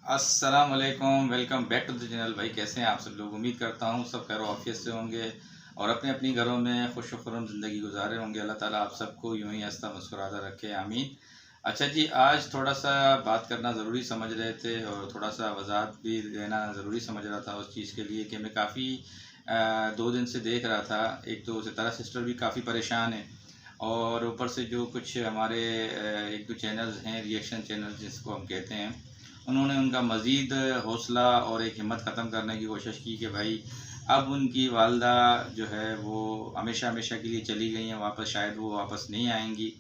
अस्सलाम वालेकुम, welcome back to the channel. भाई कैसे हैं आप सब लोग? उम्मीद करता हूँ सब खैर ऑफिस से होंगे और अपने अपनी घरों में खुश खुर्रम ज़िंदगी गुजारे होंगे। अल्लाह ताला आप सबको यूं ही हंसता मुस्कुराता रखे, आमीन। अच्छा जी, आज थोड़ा सा बात करना ज़रूरी समझ रहे थे और थोड़ा सा वजाहत भी देना ज़रूरी समझ रहा था उस चीज़ के लिए कि मैं काफ़ी 2 दिन से देख रहा था। एक तो सितारा सिस्टर भी काफ़ी परेशान है और ऊपर से जो कुछ हमारे 1-2 चैनल्स हैं, रिएक्शन चैनल जिसको हम कहते हैं, उन्होंने उनका मज़ीद हौसला और एक हिम्मत ख़त्म करने की कोशिश की कि भाई अब उनकी वालदा जो है वो हमेशा हमेशा के लिए चली गई हैं, वापस शायद वो वापस नहीं आएंगी।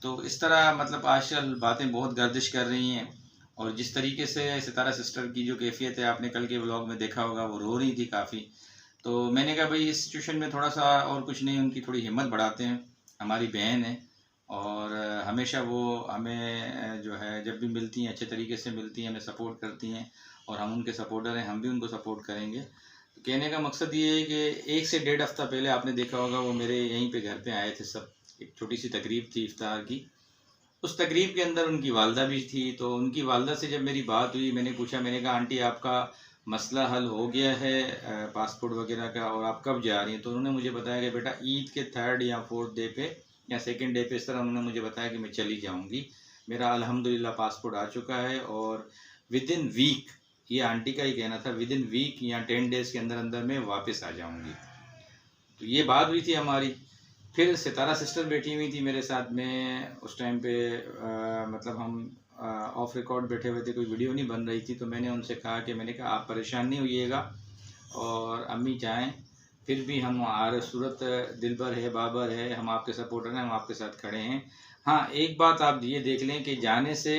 तो इस तरह मतलब आजकल बातें बहुत गर्दिश कर रही हैं और जिस तरीके से सितारा सिस्टर की जो कैफियत है, आपने कल के व्लॉग में देखा होगा, वो रो रही थी काफ़ी। तो मैंने कहा भाई इस सिचुएशन में थोड़ा सा और कुछ नहीं, उनकी थोड़ी हिम्मत बढ़ाते हैं। हमारी बहन है और हमेशा वो हमें जो है जब भी मिलती हैं अच्छे तरीके से मिलती हैं, हमें सपोर्ट करती हैं और हम उनके सपोर्टर हैं, हम भी उनको सपोर्ट करेंगे। तो कहने का मकसद ये है कि 1 से डेढ़ हफ़्ता पहले आपने देखा होगा वो मेरे यहीं पे घर पे आए थे सब। एक छोटी सी तकरीब थी इफ्तार की। उस तकरीब के अंदर उनकी वालदा भी थी, तो उनकी वालदा से जब मेरी बात हुई, मैंने पूछा, मैंने कहा आंटी आपका मसला हल हो गया है पासपोर्ट वगैरह का और आप कब जा रही हैं? तो उन्होंने मुझे बताया कि बेटा ईद के 3rd या 4th डे पे या 2nd डे पे इस तरह उन्होंने मुझे बताया कि मैं चली जाऊंगी। मेरा अल्हम्दुलिल्लाह पासपोर्ट आ चुका है और विद इन वीक, ये आंटी का ही कहना था, विद इन वीक या 10 डेज़ के अंदर अंदर मैं वापस आ जाऊंगी। तो ये बात हुई थी हमारी। फिर सितारा सिस्टर बैठी हुई थी मेरे साथ में उस टाइम पे, मतलब हम ऑफ रिकॉर्ड बैठे हुए थे, कोई वीडियो नहीं बन रही थी। तो मैंने उनसे कहा कि मैंने कहा आप परेशान नहीं होइएगा और अम्मी जाएं, फिर भी हम हमारे सूरत दिल पर है, बाबर है, हम आपके सपोर्टर हैं, हम आपके साथ खड़े हैं। हाँ, एक बात आप ये देख लें कि जाने से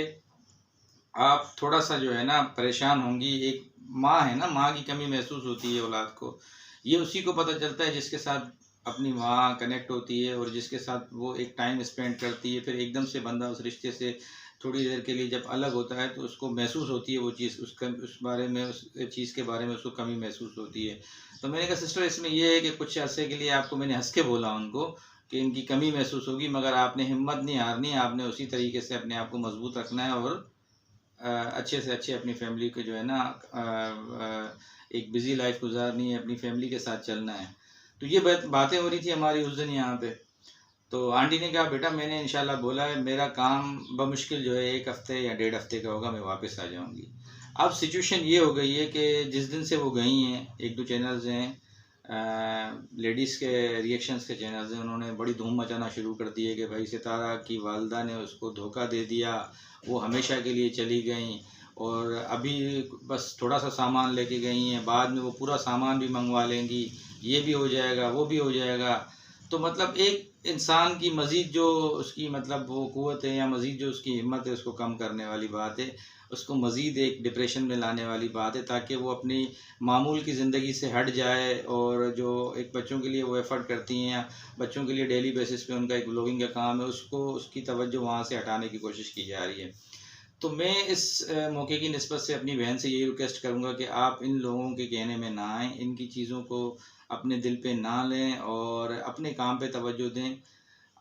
आप थोड़ा सा जो है ना परेशान होंगी। एक माँ है ना, माँ की कमी महसूस होती है औलाद को। ये उसी को पता चलता है जिसके साथ अपनी माँ कनेक्ट होती है और जिसके साथ वो एक टाइम स्पेंड करती है। फिर एकदम से बंदा उस रिश्ते से थोड़ी देर के लिए जब अलग होता है तो उसको महसूस होती है वो चीज़, उस बारे में, उस चीज़ के बारे में उसको कमी महसूस होती है। तो मैंने कहा सिस्टर इसमें ये है कि कुछ अर्से के लिए आपको, मैंने हंस के बोला उनको, कि इनकी कमी महसूस होगी, मगर आपने हिम्मत नहीं हारनी, आपने उसी तरीके से अपने आप को मजबूत रखना है और अच्छे से अच्छे अपनी फैमिली को जो है ना एक बिज़ी लाइफ गुजारनी है, अपनी फैमिली के साथ चलना है। तो ये बातें हो रही थी हमारी उस दिन यहाँ पे। तो आंटी ने कहा बेटा मैंने इंशाल्लाह बोला है, मेरा काम बमुश्किल जो है 1 हफ्ते या डेढ़ हफ्ते का होगा, मैं वापस आ जाऊँगी। अब सिचुएशन ये हो गई है कि जिस दिन से वो गई हैं, 1-2 चैनल्स हैं, लेडीज़ के रिएक्शंस के चैनल्स हैं, उन्होंने बड़ी धूम मचाना शुरू कर दी है कि भाई सितारा की वालदा ने उसको धोखा दे दिया, वो हमेशा के लिए चली गईं और अभी बस थोड़ा सा सामान लेके गई हैं, बाद में वो पूरा सामान भी मंगवा लेंगी, ये भी हो जाएगा, वो भी हो जाएगा। तो मतलब एक इंसान की मज़ीद जो उसकी मतलब वो क़ुव्वत है या मज़ीद जो उसकी हिम्मत है, उसको कम करने वाली बात है, उसको मज़ीद एक डिप्रेशन में लाने वाली बात है, ताकि वो अपनी मामूल की ज़िंदगी से हट जाए और जो एक बच्चों के लिए वो एफ़र्ट करती हैं या बच्चों के लिए डेली बेसिस पे उनका एक व्लॉगिंग का काम है, उसको उसकी तवज्जो वहाँ से हटाने की कोशिश की जा रही है। तो मैं इस मौके की निस्बत से अपनी बहन से यही रिक्वेस्ट करूँगा कि आप इन लोगों के कहने में ना आएँ, इनकी चीज़ों को अपने दिल पे ना लें और अपने काम पे तवज्जो दें।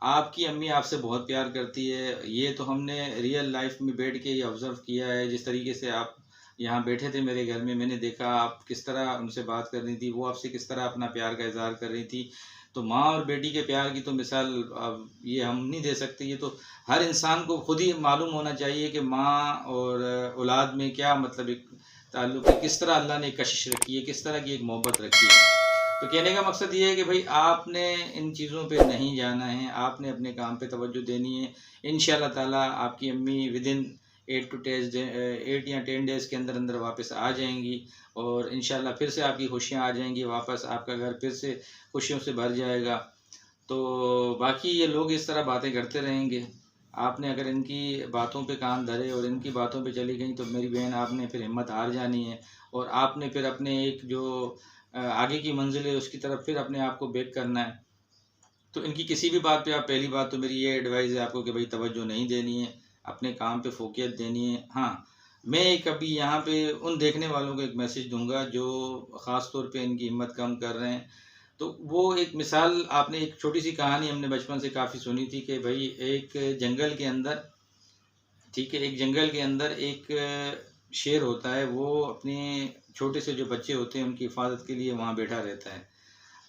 आपकी अम्मी आपसे बहुत प्यार करती है, ये तो हमने रियल लाइफ में बैठ के ये ऑब्ज़र्व किया है। जिस तरीके से आप यहाँ बैठे थे मेरे घर में, मैंने देखा आप किस तरह उनसे बात कर रही थी, वो आपसे किस तरह अपना प्यार का इज़हार कर रही थी। तो माँ और बेटी के प्यार की तो मिसाल अब ये हम नहीं दे सकते, ये तो हर इंसान को खुद ही मालूम होना चाहिए कि माँ और औलाद में क्या मतलब एक ताल्लुक़ है, किस तरह अल्लाह ने एक कशिश रखी है, किस तरह की एक मोहब्बत रखी है। तो कहने का मकसद ये है कि भाई आपने इन चीज़ों पे नहीं जाना है, आपने अपने काम पे तवज्जो देनी है। इंशाअल्लाह ताला आपकी अम्मी विदिन 8 या 10 डेज़ के अंदर अंदर वापस आ जाएंगी और इंशाअल्लाह फिर से आपकी खुशियाँ आ जाएंगी वापस, आपका घर फिर से खुशियों से भर जाएगा। तो बाकी ये लोग इस तरह बातें करते रहेंगे, आपने अगर इनकी बातों पे कान धरे और इनकी बातों पे चली गई तो मेरी बहन आपने फिर हिम्मत हार जानी है और आपने फिर अपने एक जो आगे की मंजिल है उसकी तरफ फिर अपने आप को बैक करना है। तो इनकी किसी भी बात पे आप, पहली बात तो मेरी ये एडवाइस है आपको कि भाई तवज्जो नहीं देनी है, अपने काम पे फ़ोकियत देनी है। हाँ, मैं एक अभी यहाँ पे उन देखने वालों को एक मैसेज दूँगा जो ख़ास तौर पे इनकी हिम्मत कम कर रहे हैं। तो वो एक मिसाल, आपने एक छोटी-सी कहानी हमने बचपन से काफ़ी सुनी थी कि भई एक जंगल के अंदर, ठीक है, एक जंगल के अंदर एक शेर होता है वो अपने छोटे से जो बच्चे होते हैं उनकी हिफाजत के लिए वहाँ बैठा रहता है।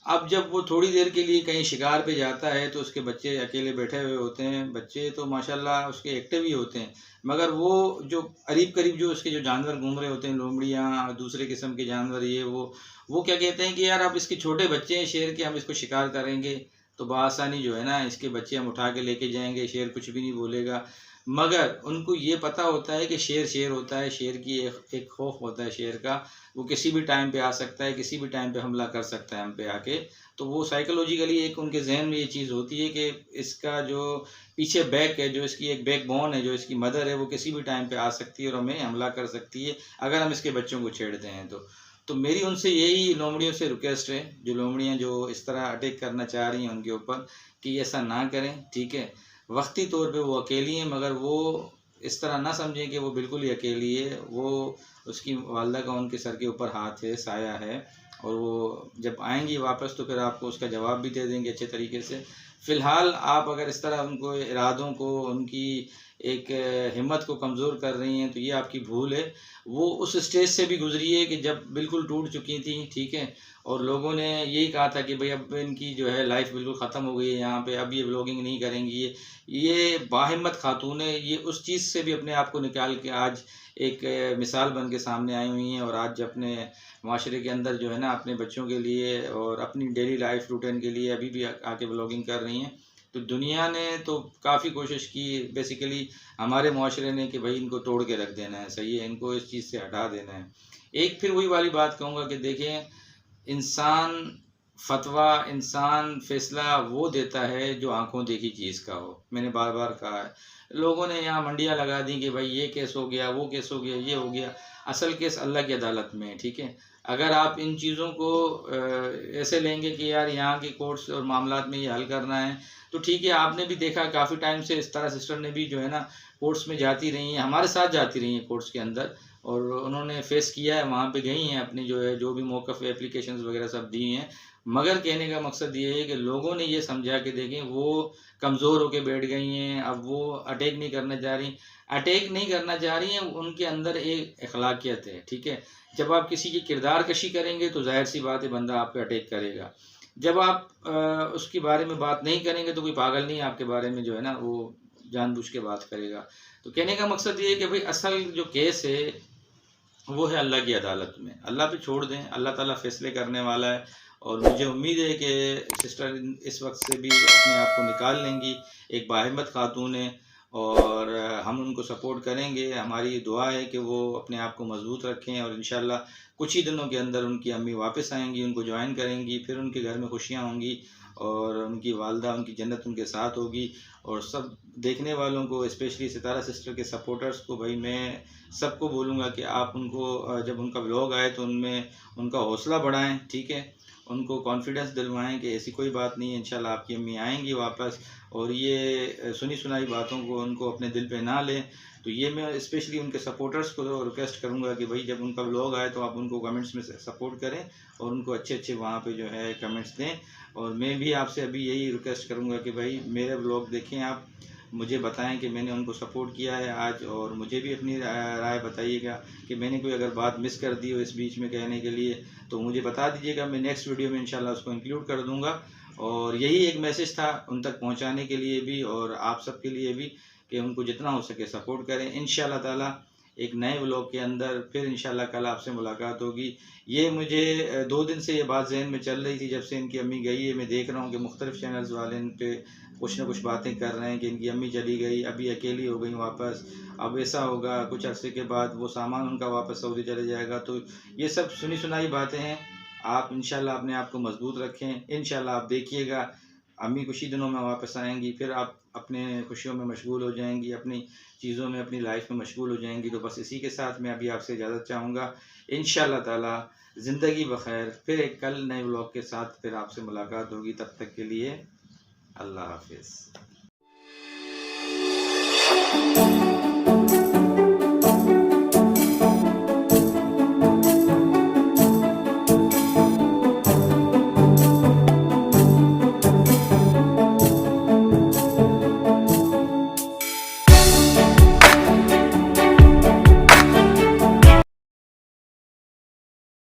अब जब वो थोड़ी देर के लिए कहीं शिकार पे जाता है तो उसके बच्चे अकेले बैठे हुए होते हैं। बच्चे तो माशाल्लाह उसके एक्टिव ही होते हैं, मगर वो जो करीब-करीब जो उसके जो जानवर घूम रहे होते हैं, लोमड़ियाँ, दूसरे किस्म के जानवर ये वो क्या कहते हैं कि यार अब इसके छोटे बच्चे हैं शेर के, हम इसको शिकार करेंगे तो बआसानी जो है ना इसके बच्चे हम उठा के लेके जाएँगे, शेर कुछ भी नहीं बोलेगा। मगर उनको ये पता होता है कि शेर शेर होता है, शेर की एक एक खौफ होता है शेर का, वो किसी भी टाइम पे आ सकता है, किसी भी टाइम पे हमला कर सकता है हम पे आके। तो वो साइकोलॉजिकली एक उनके ज़हन में ये चीज़ होती है कि इसका जो पीछे बैक है, जो इसकी एक बैकबोन है, जो इसकी मदर है, वो किसी भी टाइम पे आ सकती है और हमें हमला कर सकती है, अगर हम इसके बच्चों को छेड़ते हैं तो। तो मेरी उनसे यही लोमड़ियों से रिक्वेस्ट है, जो लोमड़ियाँ जो इस तरह अटैक करना चाह रही हैं उनके ऊपर, कि ऐसा ना करें, ठीक है? वक़्ती तौर पे वो अकेली हैं, मगर वो इस तरह ना समझें कि वो बिल्कुल ही अकेली है। वो उसकी वालिदा का उनके सर के ऊपर हाथ है, साया है, और वो जब आएँगी वापस तो फिर आपको उसका जवाब भी दे देंगे अच्छे तरीके से। फ़िलहाल आप अगर इस तरह उनको इरादों को, उनकी एक हिम्मत को कमज़ोर कर रही हैं, तो ये आपकी भूल है। वो उस स्टेज से भी गुज़री है कि जब बिल्कुल टूट चुकी थीं, ठीक है? और लोगों ने यही कहा था कि भई अब इनकी जो है लाइफ़ बिल्कुल ख़त्म हो गई है यहाँ पे, अब ये व्लॉगिंग नहीं करेंगी ये बाहिम्मत खातून है, ये उस चीज़ से भी अपने आप को निकाल के आज एक मिसाल बन के सामने आई हुई हैं, और आज अपने माशरे के अंदर जो है ना अपने बच्चों के लिए और अपनी डेली लाइफ़ रूटीन के लिए अभी भी आके व्लॉगिंग कर रही हैं। तो दुनिया ने तो काफ़ी कोशिश की, बेसिकली हमारे मुआशरे ने, कि भई इनको तोड़ के रख देना है, सही है, इनको इस चीज़ से हटा देना है। एक फिर वही वाली बात कहूँगा कि देखें, इंसान फ़तवा, इंसान फ़ैसला वो देता है जो आँखों देखी चीज़ का हो। मैंने बार-बार कहा है। लोगों ने यहाँ मंडियाँ लगा दी कि भई ये केस हो गया, वो केस हो गया, ये हो गया। असल केस अल्लाह की अदालत में है, ठीक है? अगर आप इन चीज़ों को ऐसे लेंगे कि यार यहाँ की कोर्ट्स और मामलात में ये हल करना है, तो ठीक है, आपने भी देखा काफ़ी टाइम से इस तरह सिस्टर ने भी जो है ना कोर्ट्स में जाती रही हैं, हमारे साथ जाती रही हैं कोर्ट्स के अंदर, और उन्होंने फ़ेस किया है, वहाँ पे गई हैं, अपनी जो है जो भी मौक़िफ़ एप्लीकेशंस वग़ैरह सब दी हैं। मगर कहने का मकसद ये है कि लोगों ने ये समझा कि देखें वो कमज़ोर होके बैठ गई हैं, अब वो अटैक नहीं करना चाह रही। अटैक नहीं करना चाह रही हैं, उनके अंदर एक अखलाकियत है, ठीक है? जब आप किसी की किरदार कशी करेंगे तो ज़ाहिर-सी बात है बंदा आप पे अटैक करेगा। जब आप उसके बारे में बात नहीं करेंगे तो कोई पागल नहीं आपके बारे में जो है ना वो जानबूझ के बात करेगा। तो कहने का मकसद ये है कि भई असल जो केस है वो है अल्लाह की अदालत में। अल्लाह पे छोड़ दें, अल्लाह ताला फ़ैसले करने वाला है, और मुझे उम्मीद है कि सिस्टर इस वक़्त से भी अपने आप को निकाल लेंगी। एक बाहिम्मत खातून है, और हम उनको सपोर्ट करेंगे। हमारी दुआ है कि वो अपने आप को मज़बूत रखें, और इंशाअल्लाह कुछ ही दिनों के अंदर उनकी अम्मी वापस आएँगी, उनको जॉइन करेंगी, फिर उनके घर में खुशियाँ होंगी, और उनकी वालिदा, उनकी जन्नत उनके साथ होगी। और सब देखने वालों को, स्पेशली सितारा सिस्टर के सपोर्टर्स को, भाई मैं सबको बोलूँगा कि आप उनको जब उनका व्लॉग आए तो उनमें उनका हौसला बढ़ाएँ, ठीक है? उनको कॉन्फिडेंस दिलवाएँ कि ऐसी कोई बात नहीं है, इंशाल्लाह आपकी अम्मी आएँगी वापस, और ये सुनी-सुनाई बातों को उनको अपने दिल पे ना लें। तो ये मैं स्पेशली उनके सपोर्टर्स को रिक्वेस्ट करूँगा कि भई जब उनका व्लॉग आए तो आप उनको कमेंट्स में सपोर्ट करें, और उनको अच्छे-अच्छे वहाँ पे जो है कमेंट्स दें। और मैं भी आपसे अभी यही रिक्वेस्ट करूँगा कि भाई मेरे व्लॉग देखें आप, मुझे बताएँ कि मैंने उनको सपोर्ट किया है आज, और मुझे भी अपनी राय बताइएगा कि मैंने कोई अगर बात मिस कर दी हो इस बीच में कहने के लिए, तो मुझे बता दीजिएगा। मैं नेक्स्ट वीडियो में इंशाल्लाह उसको इंक्लूड कर दूँगा। और यही एक मैसेज था उन तक पहुँचाने के लिए भी, और आप सबके लिए भी, कि उनको जितना हो सके सपोर्ट करें। इंशाल्लाह ताला एक नए व्लॉग के अंदर फिर इंशाल्लाह कल आपसे मुलाकात होगी। ये मुझे 2 दिन से ये बात ज़हन में चल रही थी, जब से इनकी अम्मी गई है। मैं देख रहा हूँ कि मुख्तलिफ़ चैनल्स वाले इन पे कुछ न कुछ बातें कर रहे हैं कि इनकी अम्मी चली गई, अभी अकेली हो गई वापस, अब ऐसा होगा, कुछ अरसे के बाद वो सामान उनका वापस सऊदी चले जाएगा। तो ये सब सुनी-सुनाई बातें हैं। आप इंशाल्लाह अपने आप को मज़बूत रखें। इंशाल्लाह आप देखिएगा अम्मी कुछ ही दिनों में वापस आएँगी, फिर आप अपने खुशियों में मशगूल हो जाएँगी, अपनी चीज़ों में, अपनी लाइफ में मशगूल हो जाएँगी। तो बस इसी के साथ मैं अभी आपसे इजाज़त चाहूँगा। इंशाअल्लाह ताला ज़िंदगी बख़ैर, फिर एक कल नए व्लॉग के साथ फिर आपसे मुलाकात होगी। तब तक के लिए अल्लाह हाफ़िज़।